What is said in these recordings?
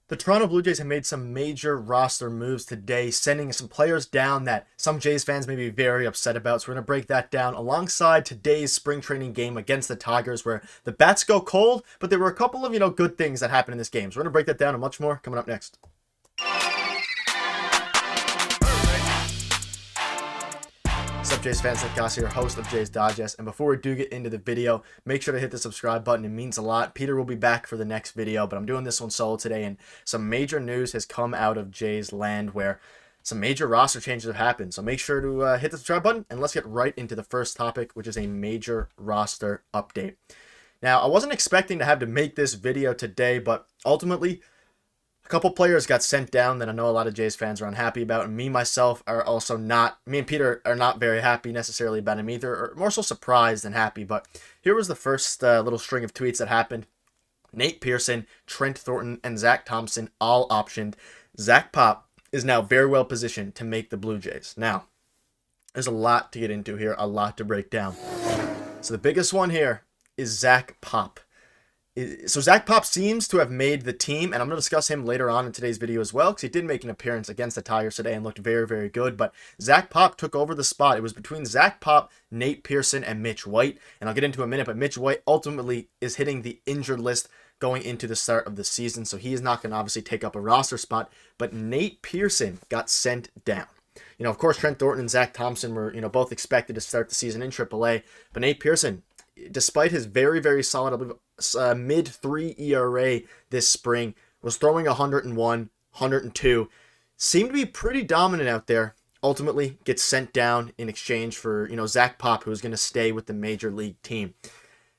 The Toronto Blue Jays have made some major roster moves today, sending some players down that some Jays fans may be very upset about. So we're going to break that down alongside today's spring training game against the Tigers, where the bats go cold, but there were a couple of, good things that happened in this game. So we're going to break that down and much more coming up next. What's up, Jays fans? Like Gosse here, host of Jays Digest. And before we do get into the video, make sure to hit the subscribe button. It means a lot. Peter will be back for the next video, but I'm doing this one solo today, and some major news has come out of Jays land where some major roster changes have happened. So make sure to hit the subscribe button, and let's get right into the first topic, which is a major roster update. Now, I wasn't expecting to have to make this video today, but ultimately, a couple players got sent down that I know a lot of Jays fans are unhappy about, and me and Peter are not very happy necessarily about him either, or more so surprised than happy. But here was the first little string of tweets that happened. Nate Pearson, Trent Thornton, and Zack Thompson all optioned. Zack Pop is now very well positioned to make the Blue Jays. Now, there's a lot to get into here, a lot to break down. So the biggest one here is Zack Pop. So Zack Pop seems to have made the team, and I'm going to discuss him later on in today's video as well, because he did make an appearance against the Tigers today and looked very, very good. But Zack Pop took over the spot. It was between Zack Pop, Nate Pearson, and Mitch White, and I'll get into it in a minute, but Mitch White ultimately is hitting the injured list going into the start of the season, so he is not going to obviously take up a roster spot, but Nate Pearson got sent down. Of course, Trent Thornton and Zack Thompson were, both expected to start the season in AAA, but Nate Pearson, despite his very, very solid, I believe, mid-3 ERA this spring, was throwing 101, 102, seemed to be pretty dominant out there. Ultimately gets sent down in exchange for, Zack Pop, who is going to stay with the major league team.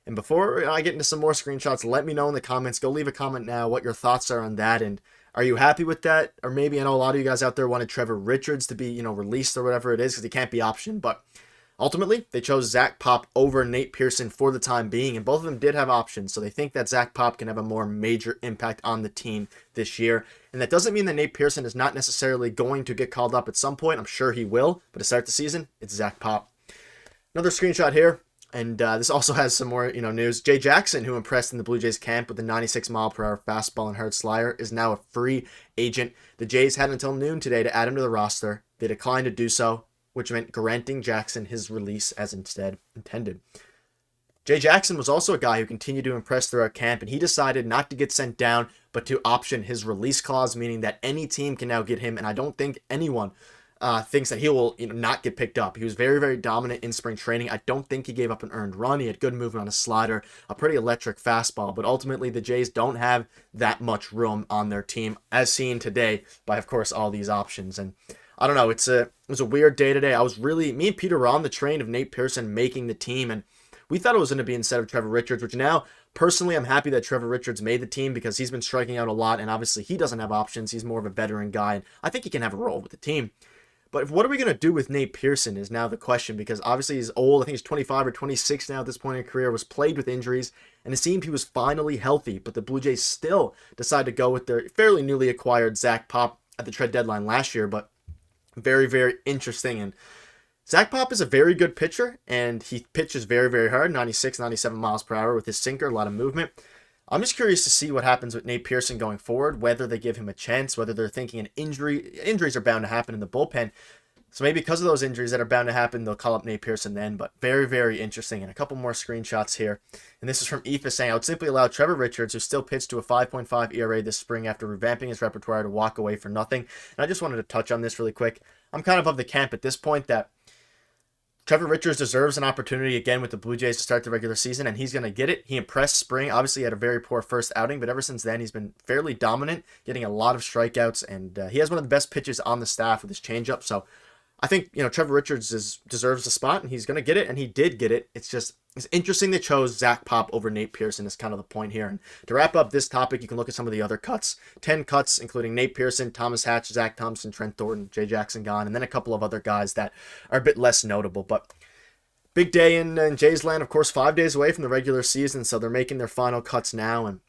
And before I get into some more screenshots, let me know in the comments. Go leave a comment now what your thoughts are on that, and are you happy with that? Or maybe I know a lot of you guys out there wanted Trevor Richards to be, released or whatever it is, because he can't be optioned, but ultimately, they chose Zack Pop over Nate Pearson for the time being, and both of them did have options, so they think that Zack Pop can have a more major impact on the team this year. And that doesn't mean that Nate Pearson is not necessarily going to get called up at some point. I'm sure he will, but to start the season, it's Zack Pop. Another screenshot here, and this also has some more news. Jay Jackson, who impressed in the Blue Jays camp with a 96-mile-per-hour fastball and hard slider, is now a free agent. The Jays had until noon today to add him to the roster. They declined to do so, which meant granting Jackson his release as instead intended. Jay Jackson was also a guy who continued to impress throughout camp, and he decided not to get sent down, but to option his release clause, meaning that any team can now get him, and I don't think anyone thinks that he will not get picked up. He was very, very dominant in spring training. I don't think he gave up an earned run. He had good movement on a slider, a pretty electric fastball, but ultimately the Jays don't have that much room on their team, as seen today by, of course, all these options. And I don't know, it was a weird day today. Me and Peter were on the train of Nate Pearson making the team, and we thought it was going to be instead of Trevor Richards, which now, personally, I'm happy that Trevor Richards made the team because he's been striking out a lot, and obviously he doesn't have options. He's more of a veteran guy, and I think he can have a role with the team. But what are we going to do with Nate Pearson is now the question, because obviously he's old. I think he's 25 or 26 now at this point in his career, was plagued with injuries, and it seemed he was finally healthy, but the Blue Jays still decided to go with their fairly newly acquired Zack Pop at the trade deadline last year, but very, very interesting. And Zack Pop is a very good pitcher, and he pitches very, very hard, 96, 97 miles per hour with his sinker, a lot of movement. I'm just curious to see what happens with Nate Pearson going forward, whether they give him a chance, whether they're thinking an injury. Injuries are bound to happen in the bullpen. So maybe because of those injuries that are bound to happen, they'll call up Nate Pearson then. But very, very interesting. And a couple more screenshots here. And this is from Aoife saying, I would simply allow Trevor Richards, who still pitched to a 5.5 ERA this spring after revamping his repertoire, to walk away for nothing. And I just wanted to touch on this really quick. I'm kind of the camp at this point that Trevor Richards deserves an opportunity again with the Blue Jays to start the regular season, and he's going to get it. He impressed spring. Obviously, he had a very poor first outing, but ever since then, he's been fairly dominant, getting a lot of strikeouts, and he has one of the best pitches on the staff with his changeup. So I think, Trevor Richards deserves the spot, and he's going to get it, and he did get it. It's interesting they chose Zack Pop over Nate Pearson is kind of the point here. And to wrap up this topic, you can look at some of the other cuts. 10 cuts, including Nate Pearson, Thomas Hatch, Zack Thompson, Trent Thornton, Jay Jackson gone, and then a couple of other guys that are a bit less notable. But big day in Jays land, of course, 5 days away from the regular season, so they're making their final cuts now, and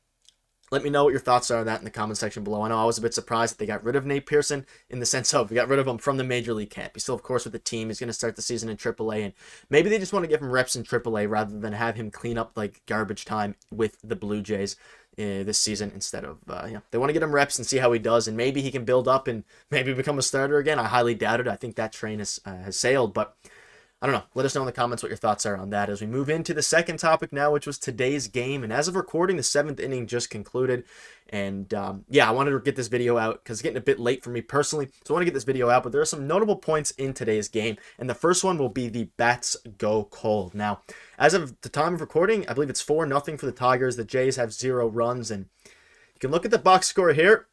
let me know what your thoughts are on that in the comment section below. I know I was a bit surprised that they got rid of Nate Pearson in the sense of we got rid of him from the Major League camp. He's still, of course, with the team. He's going to start the season in AAA, and maybe they just want to give him reps in AAA rather than have him clean up like garbage time with the Blue Jays. this season instead of, they want to get him reps and see how he does, and maybe he can build up and maybe become a starter again. I highly doubt it. I think that train has sailed, but I don't know. Let us know in the comments what your thoughts are on that as we move into the second topic now, which was today's game. And as of recording, the 7th inning just concluded. And I wanted to get this video out because it's getting a bit late for me personally. So I want to get this video out, but there are some notable points in today's game. And the first one will be the bats go cold. Now, as of the time of recording, I believe it's 4-0 for the Tigers. The Jays have 0 runs. And you can look at the box score here.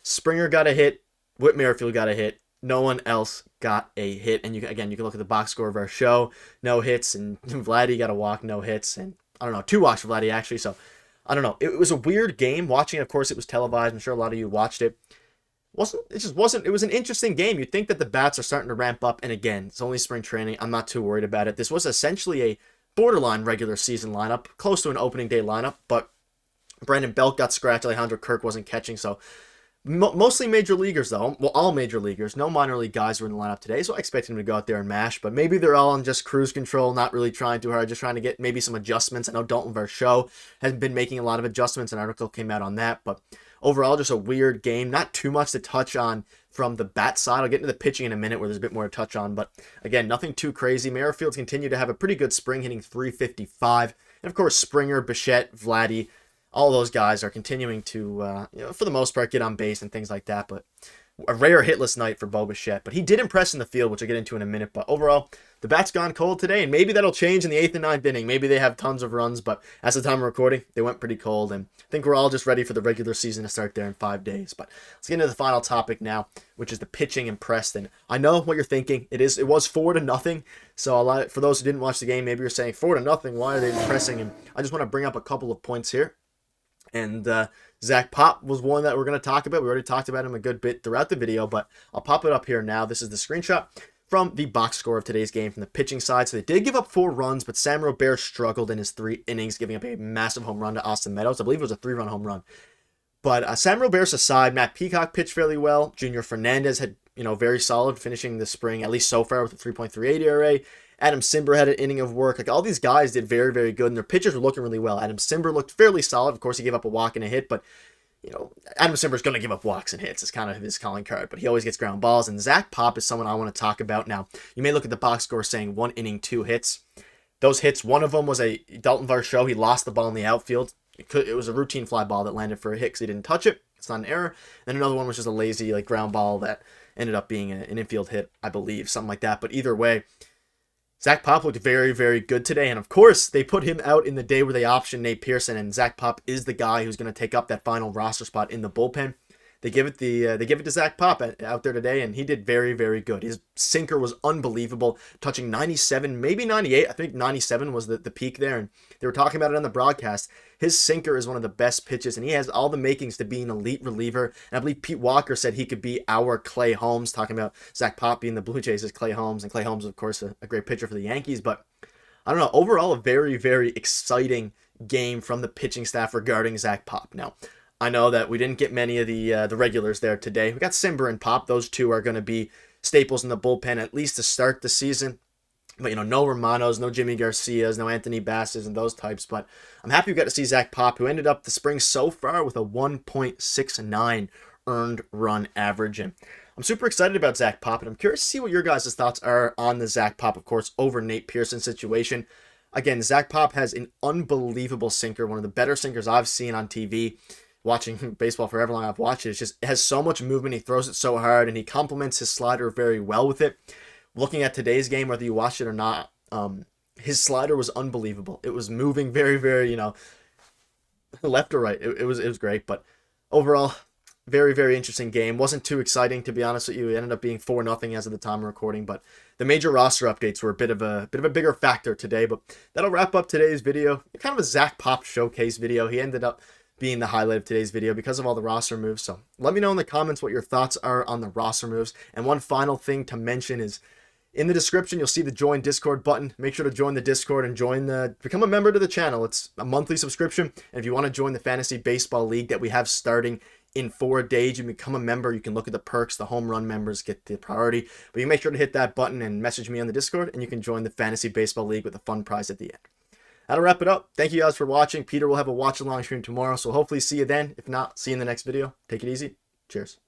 Springer got a hit. Whit Merrifield got a hit. No one else got a hit. And you can look at the box score of our show. No hits. And Vladdy got a walk, no hits. And I don't know, 2 walks for Vladdy actually. So I don't know. It was a weird game watching. Of course, it was televised. I'm sure a lot of you watched it. It was an interesting game. You'd think that the bats are starting to ramp up. And again, it's only spring training. I'm not too worried about it. This was essentially a borderline regular season lineup, close to an opening day lineup. But Brandon Belt got scratched. Alejandro Kirk wasn't catching. So mostly major leaguers, though. Well, all major leaguers. No minor league guys were in the lineup today, so I expect him to go out there and mash. But maybe they're all on just cruise control, not really trying too hard, just trying to get maybe some adjustments. I know Dalton Varsho has been making a lot of adjustments. An article came out on that. But overall, just a weird game. Not too much to touch on from the bat side. I'll get into the pitching in a minute where there's a bit more to touch on. But again, nothing too crazy. Merrifield's continued to have a pretty good spring, hitting .355. And of course, Springer, Bichette, Vladdy, all those guys are continuing to, for the most part, get on base and things like that. But a rare hitless night for Bo Bichette. But he did impress in the field, which I'll get into in a minute. But overall, the bat's gone cold today, and maybe that'll change in the 8th and 9th inning. Maybe they have tons of runs, but as the time of recording, they went pretty cold. And I think we're all just ready for the regular season to start there in 5 days. But let's get into the final topic now, which is the pitching in Preston. I know what you're thinking. It was 4-0. So for those who didn't watch the game, maybe you're saying 4-0. Why are they pressing him? I just want to bring up a couple of points here. And Zack Pop was one that we're going to talk about. We already talked about him a good bit throughout the video, but I'll pop it up here now. This is the screenshot from the box score of today's game from the pitching side. So they did give up 4 runs, but Sam Robert struggled in his 3 innings, giving up a massive home run to Austin Meadows. I believe it was a 3-run home run. But Sam Robert's aside, Matt Peacock pitched fairly well. Junior Fernandez had, very solid, finishing the spring, at least so far, with a 3.38 ERA. Adam Simber had an inning of work. Like, all these guys did very, very good, and their pitchers were looking really well. Adam Simber looked fairly solid. Of course, he gave up a walk and a hit, but, Adam Simber's going to give up walks and hits. It's kind of his calling card, but he always gets ground balls. And Zack Pop is someone I want to talk about now. You may look at the box score saying 1 inning, 2 hits. Those hits, one of them was a Dalton Varsho. He lost the ball in the outfield. It was a routine fly ball that landed for a hit because he didn't touch it. It's not an error. And another one was just a lazy ground ball that ended up being an infield hit, I believe, something like that. But either way, Zack Pop looked very, very good today. And of course, they put him out in the day where they optioned Nate Pearson, and Zack Pop is the guy who's going to take up that final roster spot in the bullpen. They give it to Zack Pop out there today, and he did very, very good. His sinker was unbelievable, touching 97, maybe 98. I think 97 was the peak there, and they were talking about it on the broadcast. His sinker is one of the best pitches, and he has all the makings to be an elite reliever. And I believe Pete Walker said he could be our Clay Holmes, talking about Zack Pop being the Blue Jays' Clay Holmes, and Clay Holmes, of course, a great pitcher for the Yankees. But I don't know, overall, a very, very exciting game from the pitching staff regarding Zack Pop. Now, I know that we didn't get many of the regulars there today. We got Simber and Pop. Those two are going to be staples in the bullpen, at least to start the season. But, no Romanos, no Jimmy Garcias, no Anthony Basses and those types. But I'm happy we got to see Zack Pop, who ended up the spring so far with a 1.69 earned run average. And I'm super excited about Zack Pop, and I'm curious to see what your guys' thoughts are on the Zack Pop, of course, over Nate Pearson situation. Again, Zack Pop has an unbelievable sinker, one of the better sinkers I've seen on TV. Watching baseball for however long I've watched it, it has so much movement. He throws it so hard, and he complements his slider very well with it. Looking at today's game, whether you watched it or not, his slider was unbelievable. It was moving very, very, left or right. It was great, but overall, very, very interesting game. Wasn't too exciting, to be honest with you. It ended up being 4-0 as of the time of recording, but the major roster updates were a bit of a bigger factor today. But that'll wrap up today's video. Kind of a Zack Pop showcase video. He ended up being the highlight of today's video because of all the roster moves. So let me know in the comments what your thoughts are on the roster moves. And one final thing to mention is in the description, you'll see the join Discord button. Make sure to join the Discord and become a member to the channel. It's a monthly subscription. And if you want to join the Fantasy Baseball League that we have starting in 4 days, you become a member. You can look at the perks. The home run members get the priority. But you make sure to hit that button and message me on the Discord, and you can join the Fantasy Baseball League with a fun prize at the end. that'll wrap it up. Thank you guys for watching. Peter will have a watch along stream tomorrow, so hopefully see you then. If not, see you in the next video. Take it easy. Cheers.